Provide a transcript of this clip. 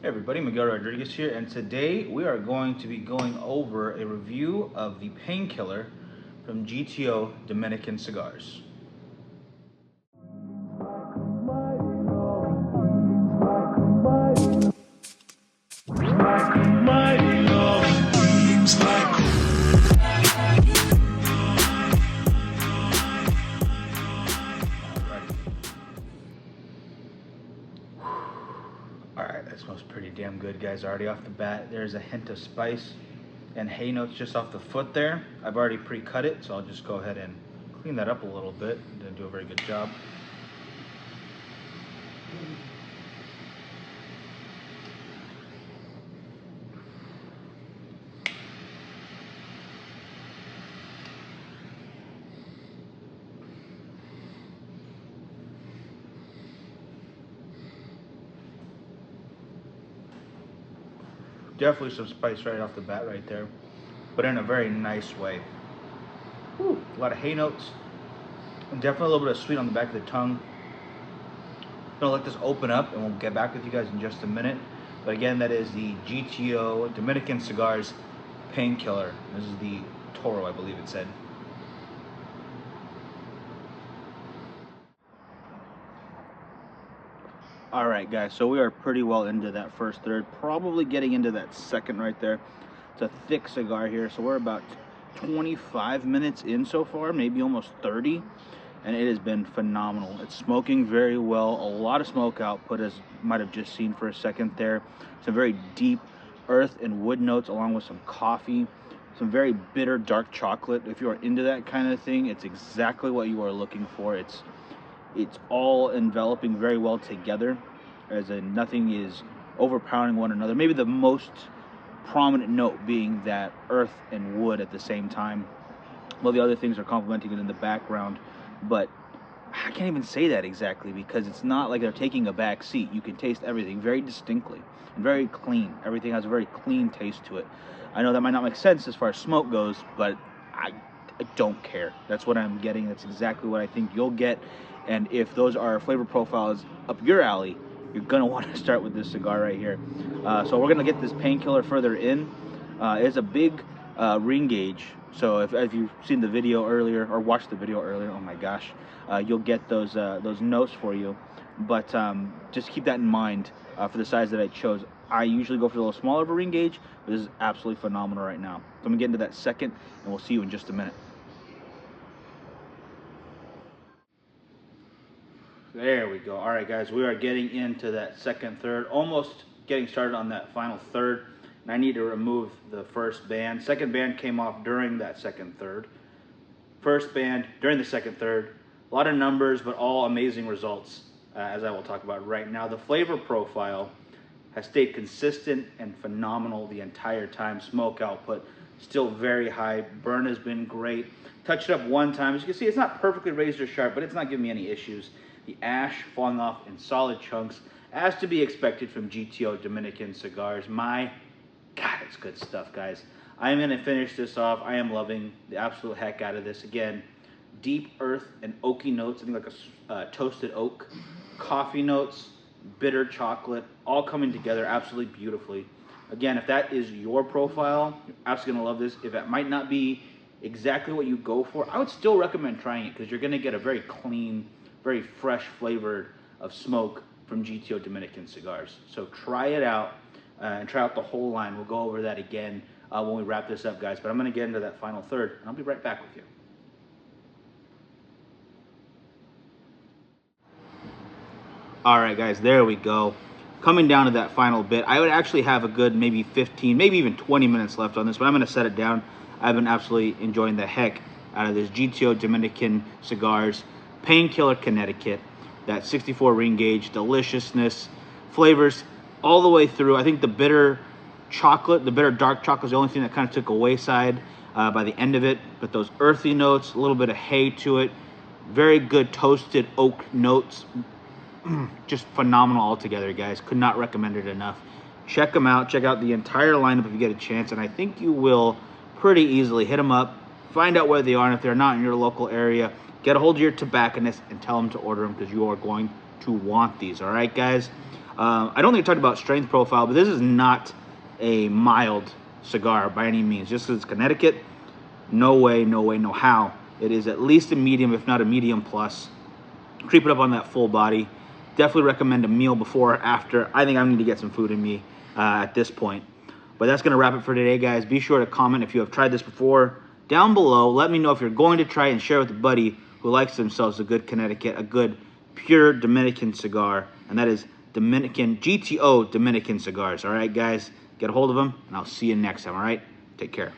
Hey everybody, Miguel Rodriguez here, and today we are going to be going over a review of the Painkiller from GTO Dominican Cigars. Alright, that smells pretty damn good, guys. Already off the bat, there's a hint of spice and hay notes just off the foot there. I've already pre-cut it, so I'll just go ahead and clean that up a little bit. Didn't do a very good job. Definitely some spice right off the bat right there, but in a very nice way. Whew, a lot of hay notes, and definitely a little bit of sweet on the back of the tongue. Gonna let this open up and we'll get back with you guys in just a minute. But again, that is the GTO Dominican Cigars Painkiller. This is the Toro, I believe it said. All right, guys, so we are pretty well into that first third, probably getting into that second right there. It's a thick cigar here, so we're about 25 minutes in so far, maybe almost 30, and it has been phenomenal. It's smoking very well, a lot of smoke output, as you might have just seen for a second there. Some very deep earth and wood notes along with some coffee, some very bitter dark chocolate. If you are into that kind of thing, it's exactly what you are looking for. It's all enveloping very well together, as in nothing is overpowering one another. Maybe the most prominent note being that earth and wood at the same time, while the other things are complementing it in the background. But I can't even say that exactly, because it's not like they're taking a back seat. You can taste everything very distinctly and very clean. Everything has a very clean taste to it. I know that might not make sense as far as smoke goes, but I don't care. That's what I'm getting. That's exactly what I think you'll get. And if those are flavor profiles up your alley, you're gonna want to start with this cigar right here. So we're gonna get this Painkiller further in. It's a big ring gauge. So if you've seen the video earlier or watched the video earlier, oh my gosh, you'll get those notes for you. But just keep that in mind for the size that I chose. I usually go for a little smaller of a ring gauge, but this is absolutely phenomenal right now. So I'm gonna get into that second, and we'll see you in just a minute. There we go. All right, guys, we are getting into that second third, almost getting started on that final third. And I need to remove the first band. Second band came off during that second third. First band during the second third. A lot of numbers, but all amazing results, as I will talk about right now. The flavor profile has stayed consistent and phenomenal the entire time. Smoke output still very high. Burn has been great. Touched it up one time. As you can see, it's not perfectly razor sharp, but it's not giving me any issues. The ash falling off in solid chunks, as to be expected from GTO Dominican Cigars. My God, it's good stuff, guys. I am going to finish this off. I am loving the absolute heck out of this. Again, deep earth and oaky notes, I think like a toasted oak, coffee notes, bitter chocolate, all coming together absolutely beautifully. Again, if that is your profile, you're absolutely going to love this. If it might not be exactly what you go for, I would still recommend trying it, because you're going to get a very clean, very fresh flavored of smoke from GTO Dominican Cigars. So try it out and try out the whole line. We'll go over that again when we wrap this up, guys. But I'm going to get into that final third, and I'll be right back with you. All right, guys, there we go. Coming down to that final bit, I would actually have a good maybe 15, maybe even 20 minutes left on this, but I'm going to set it down. I've been absolutely enjoying the heck out of this GTO Dominican Cigars Painkiller Connecticut. That 64 ring gauge, deliciousness, flavors all the way through. I think the bitter chocolate, the bitter dark chocolate is the only thing that kind of took a wayside by the end of it. But those earthy notes, a little bit of hay to it, very good toasted oak notes. Just phenomenal altogether, guys. Could not recommend it enough. Check them out. Check out the entire lineup if you get a chance, and I think you will pretty easily. Hit them up, find out where they are, and if they're not in your local area, get a hold of your tobacconist and tell them to order them, because you are going to want these. All right, guys? I don't think I talked about strength profile, but this is not a mild cigar by any means. Just because it's Connecticut, no way, no way, no how. It is at least a medium, if not a medium plus. Creep it up on that full body. Definitely recommend a meal before or after. I think I need to get some food in me at this point. But that's going to wrap it for today, guys. Be sure to comment if you have tried this before down below. Let me know if you're going to try it and share with a buddy who likes themselves a good Connecticut, a good pure Dominican cigar. And that is Dominican, GTO Dominican Cigars. All right, guys? Get a hold of them, and I'll see you next time, all right? Take care.